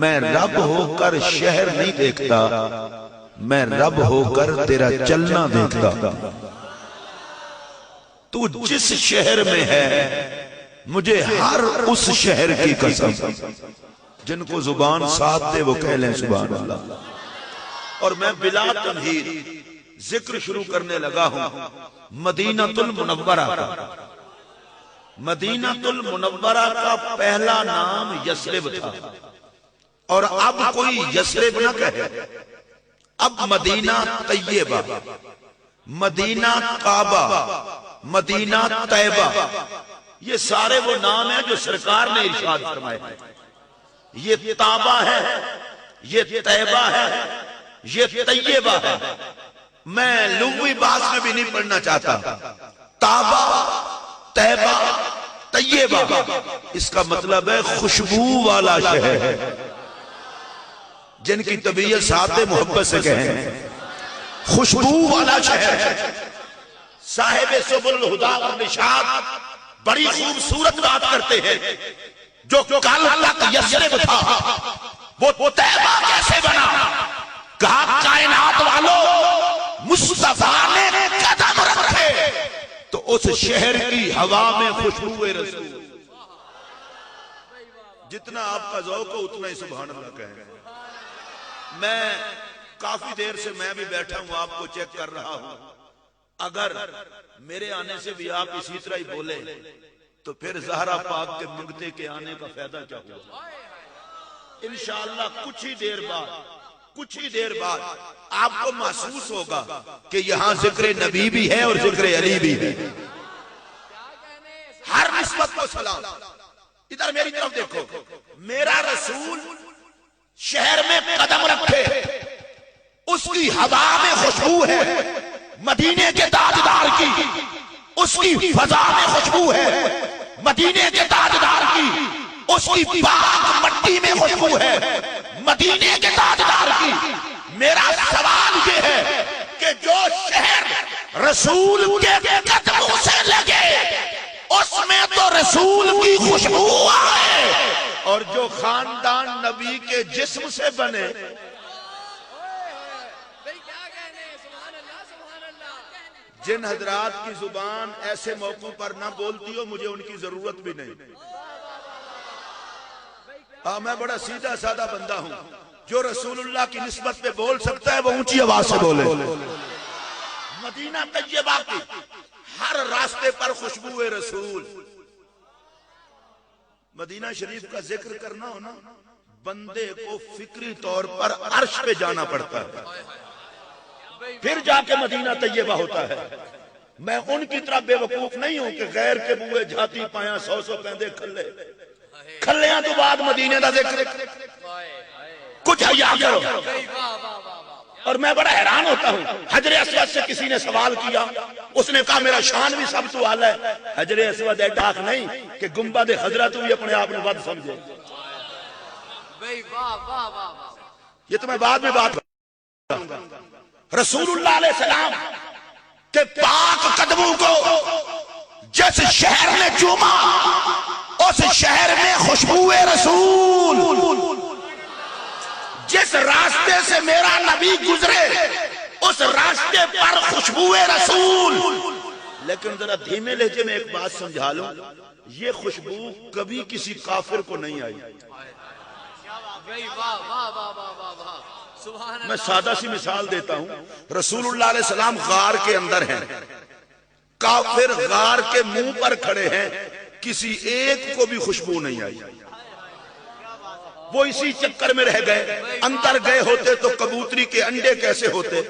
میں رب ہو کر شہر نہیں دیکھتا، میں رب ہو کر تیرا چلنا دیکھتا۔ تو جس شہر میں ہے مجھے ہر اس شہر کی قسم، جن کو زبان ساتھ دے وہ کہہ لیں سبحان اللہ۔ اور میں بلا تمہید ذکر شروع کرنے لگا ہوں مدینہ المنورہ کا۔ مدینہ المنورہ کا پہلا نام یثرب تھا، اور اب کوئی یثرب نہ کہے، اب مدینہ طیبہ، مدینہ کعبہ، مدینہ طیبہ، یہ سارے وہ نام ہیں جو سرکار نے ارشاد فرمائے ہیں۔ یہ طابہ ہے، یہ طیبہ ہے، یہ طیبہ ہے۔ میں لغوی بات میں بھی نہیں پڑھنا چاہتا۔ طابہ، طیبہ، طیبہ، اس کا مطلب ہے خوشبو والا شہر، جن کی طبیعت ساتھ محبت سے کہیں خوشبو والا شہر۔ صاحب سبل الہدی والرشاد بڑی خوبصورت بات کرتے ہیں، جو کل تک یثرب تھا وہ طیبہ کیسے بنا؟ کہا کائنات والوں مصطفیٰ نے قدم رکھے تو اس شہر کی ہوا میں خوشبو رسول۔ جتنا آپ کا ذوق ہو اتنا ہی سبحان اللہ کہیں۔ میں کافی دیر سے میں بھی بیٹھا ہوں، آپ کو چیک کر رہا ہوں۔ اگر میرے آنے سے بھی آپ اسی طرح ہی بولے تو پھر زہرا پاک کے منگتے کے آنے کا فائدہ کیا ہوگا؟ انشاءاللہ کچھ ہی دیر بعد آپ کو محسوس ہوگا کہ یہاں ذکر نبی بھی ہے اور ذکر علی بھی ہے۔ ہر نسبت کو سلام۔ ادھر میری طرف دیکھو، میرا رسول شہر میں قدم رکھے، اس کی ہوا میں خوشبو ہے مدینے کے تاجدار کی، اس کی فضا میں خوشبو ہے مدینے کے تاجدار کی، اس کی پاک مٹی میں خوشبو ہے مدینے کے تاجدار کی۔ میرا سوال یہ ہے کہ جو شہر رسول کے قدموں سے لگے اس میں تو رسول کی خوشبو آئے، اور جو خاندان نبی کے جسم سے بنے جن حضرات کی زبان ایسے موقع پر نہ بولتی ہو مجھے ان کی ضرورت بھی نہیں۔ میں بڑا سیدھا سادہ بندہ ہوں، جو رسول اللہ کی نسبت پہ بول سکتا ہے وہ اونچی آواز سے بولے۔ مدینہ طیبہ کی ہر راستے پر خوشبو رسول۔ مدینہ شریف کا ذکر کرنا ہو نا، بندے کو فکری طور پر عرش پہ جانا پڑتا ہے، پھر جا کے مدینہ طیبہ ہوتا ہے۔ میں ان کی طرح بے وقوف نہیں ہوں کہ غیر کے بوئے جھاتی پایا 100 پیندے کھلے کھلیاں تو بعد مدینے دا ذکر کچھ حیا کرو۔ اور میں بڑا حیران ہوتا ہوں، حجر اسود سے کسی نے سوال کیا، اس نے کہا میرا شان بھی سب تو اعلیٰ ہے۔ حجر اسود ایک ڈاک نہیں کہ گنبد خضرا تو بھی اپنے آپ نے بد سمجھے۔ یہ تو میں بعد میں بات کروں گا۔ رسول اللہ علیہ السلام کے پاک قدموں کو جس شہر نے چوما اس شہر میں خوشبو رسول۔ جس راستے سے میرا نبی گزرے اس راستے پر خوشبو رسول۔ لیکن ذرا دھیمے لہجے میں ایک بات سمجھا لوں، یہ خوشبو کبھی کسی کافر کو نہیں آئی۔ میں سادہ سی مثال دیتا ہوں، رسول اللہ علیہ السلام غار کے اندر ہیں، کافر غار کے منہ پر کھڑے ہیں، کسی ایک کو بھی خوشبو نہیں آئی۔ وہ اسی چکر میں رہ گئے، اندر گئے ہوتے تو کبوتری کے انڈے کیسے ہوتے،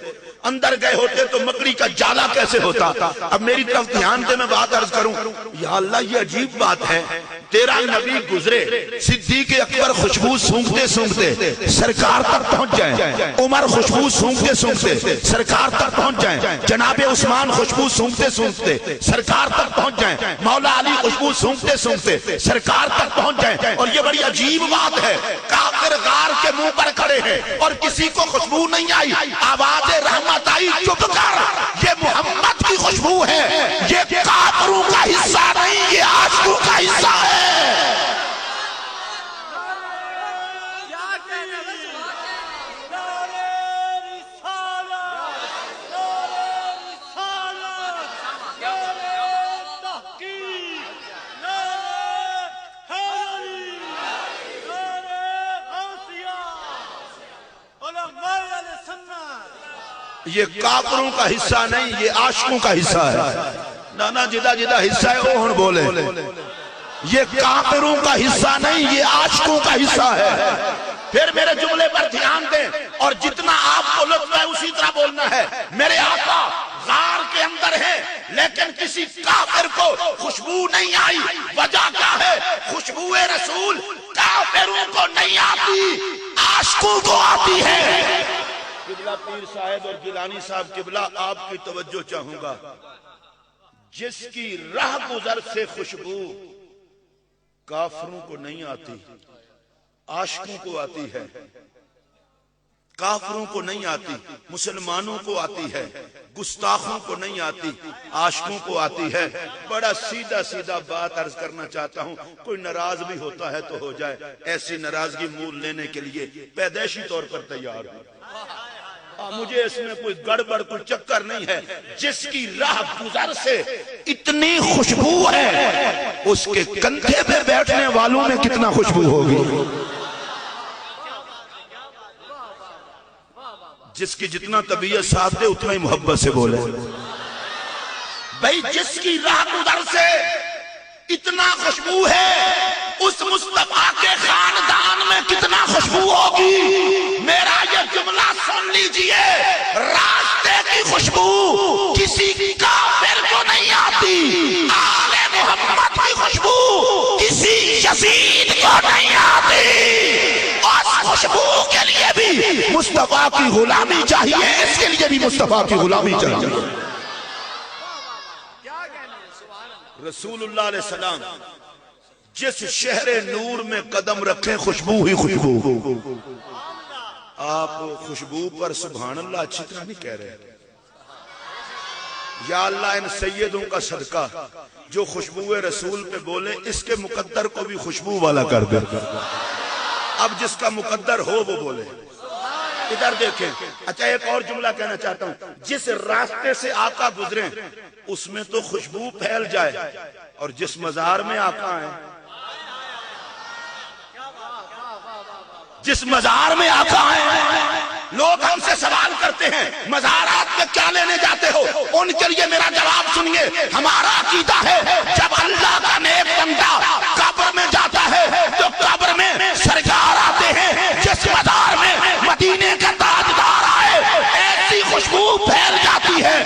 اندر گئے ہوتے تو مکڑی کا جالا کیسے ہوتا۔ اب میری طرف دھیان دے، میں بات عرض کروں، یا اللہ یہ عجیب بات ہے، تیرا نبی گزرے، صدیق اکبر خوشبو سونگتے سونگتے سرکار تک پہنچ جائیں، عمر خوشبو سونگتے سونگتے سرکار تک پہنچ جائیں، جناب عثمان خوشبو سونگتے سونگتے سرکار تک پہنچ جائیں، مولا علی خوشبو سونگتے سونگتے سرکار تک پہنچ جائیں۔ اور یہ بڑی عجیب بات ہے، کافر غار کے منہ پر کھڑے ہیں اور کسی کو خوشبو نہیں آئی۔ آواز رحمت آئی، چپ کر، یہ محمد کی خوشبو ہے، یہ کافروں کا حصہ نہیں، یہ عاشقوں کا حصہ ہے۔ یہ کافروں کا حصہ نہیں، یہ عاشقوں کا حصہ ہے۔ نانا جدہ جدہ حصہ ہے وہ ہن بولے، یہ کافروں کا حصہ نہیں، یہ عاشقوں کا حصہ ہے۔ پھر میرے جملے پر دھیان دیں اور جتنا آپ کو لطف ہے اسی طرح بولنا ہے۔ میرے آقا غار کے اندر ہے لیکن کسی کافر کو خوشبو نہیں آئی، وجہ کیا ہے؟ خوشبو رسول کافروں کو نہیں آتی، عاشقوں کو آتی ہے۔ قبلہ پیر صاحب اور گیلانی صاحب قبلہ آپ کی توجہ چاہوں گا، جس کی راہ گزر سے خوشبو کافروں کو نہیں آتی، عاشقوں کو آتی ہے۔ کافروں کو نہیں آتی، مسلمانوں کو آتی ہے، گستاخوں کو نہیں آتی، عاشقوں کو آتی ہے۔ بڑا سیدھا سیدھا بات عرض کرنا چاہتا ہوں، کوئی ناراض بھی ہوتا ہے تو ہو جائے، ایسی ناراضگی مول لینے کے لیے پیدائشی طور پر تیار ہوں۔ مجھے اس میں کوئی گڑبڑ کوئی چکر نہیں ہے۔ جس کی راہ گزر سے اتنی خوشبو ہے، اس کے کندھے پہ بیٹھنے والوں میں کتنا خوشبو ہوگی۔ جس کی جتنا طبیعت ساتھ دے اتنا ہی محبت سے بولے بھئی۔ جس کی راہ گزر سے اتنا خوشبو ہے، اس مصطفیٰ کے خاندان میں کتنا خوشبو ہوگی۔ میرا یہ جملہ سن لیجئے، راستے کی خوشبو کسی کافر کو نہیں آتی، آل محمد کی خوشبو کسی یزید کو نہیں آتی۔ اس خوشبو کے لیے بھی مصطفیٰ کی غلامی چاہیے، اس کے لیے بھی مصطفیٰ کی غلامی چاہیے۔ رسول اللہ علیہ السلام جس شہر نور میں قدم رکھیں خوشبو ہی خوشبو۔ آپ خوشبو پر سبحان اللہ اچھی طرح نہیں کہہ رہے۔ یا اللہ ان سیدوں کا صدقہ جو خوشبو رسول پہ بولے، اس کے مقدر کو بھی خوشبو والا کر دے۔ اب جس کا مقدر ہو وہ بولے۔ ادھر دیکھیں، اچھا ایک اور جملہ کہنا چاہتا ہوں، جس راستے سے آقا گزریں اس میں تو خوشبو پھیل جائے، اور جس مزار میں آقا ہیں، جس مزار میں آقا ہیں، لوگ ہم سے سوال کرتے ہیں مزارات میں کیا لینے جاتے ہو؟ ان کے لیے میرا جواب سنیے، ہمارا عقیدہ ہے جب اللہ کا نیک بندہ قبر میں جاتا ہے تو قبر میں سرکار آتے ہیں۔ جس مزار میں مدینے کا تاجدار آئے، ایسی خوشبو پھیل جاتی ہے،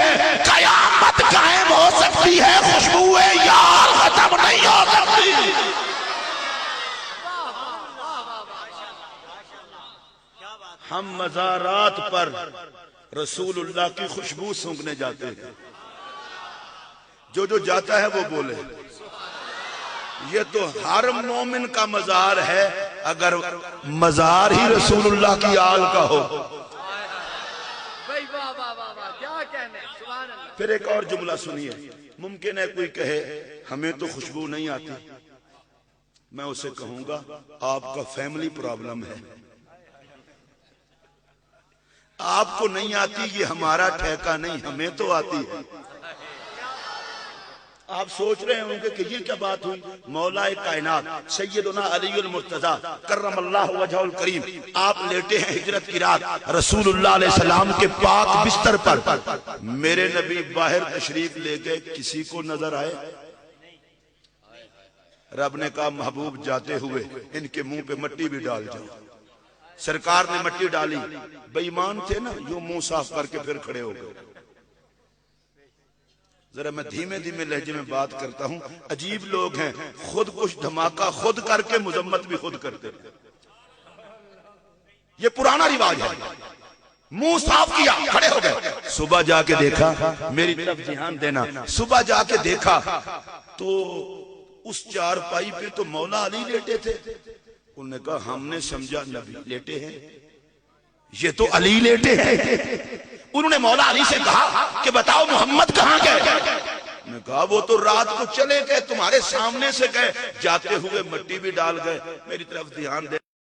قیامت قائم ہو سکتی ہے، خوشبو یار ختم نہیں ہو سکتی۔ ہم مزارات پر رسول اللہ کی خوشبو سونگھنے جاتے ہیں۔ جو جو جاتا ہے وہ بولے۔ یہ تو ہر مومن کا مزار ہے اگر مزار ہی رسول اللہ کی آل کا ہو۔ پھر ایک اور جملہ سنیے، ممکن ہے کوئی کہے ہمیں تو خوشبو نہیں آتی، میں اسے کہوں گا آپ کا فیملی پرابلم ہے۔ آپ کو نہیں آتی یہ ہمارا ٹھیکہ نہیں، ہمیں تو آتی ہے۔ آپ سوچ رہے ہوں گے کہ یہ کیا بات ہوئی؟ مولا کائنات سیدنا علی المرتضیٰ کرم اللہ وجہہ الکریم، آپ لیٹے ہیں ہجرت کی رات رسول اللہ علیہ السلام کے پاک بستر پر، میرے نبی باہر تشریف لے گئے، کسی کو نظر آئے؟ رب نے کہا محبوب جاتے ہوئے ان کے منہ پہ مٹی بھی ڈال جاؤ۔ سرکار نے مٹی ڈالی، بے ایمان تھے نا، یوں منہ صاف کر کے پھر کھڑے ہو گئے۔ ذرا میں دھیمے دھیمے لہجے میں بات کرتا ہوں، عجیب لوگ ہیں، خود کچھ دھماکہ خود کر کے مذمت بھی خود کرتے۔ یہ پرانا رواج ہے، منہ صاف کیا کھڑے ہو گئے۔ صبح جا کے دیکھا، میری طرف دھیان دینا، صبح جا کے دیکھا تو اس چارپائی پہ تو مولا علی لیٹے تھے۔ انہوں نے کہا ہم نے سمجھا نبی لیٹے ہیں، یہ تو علی لیٹے ہیں۔ انہوں نے مولا علی سے کہا کہ بتاؤ محمد کہاں گئے؟ انہوں نے کہا وہ تو رات کو چلے گئے، تمہارے سامنے سے گئے، جاتے ہوئے مٹی بھی ڈال گئے۔ میری طرف دھیان دے۔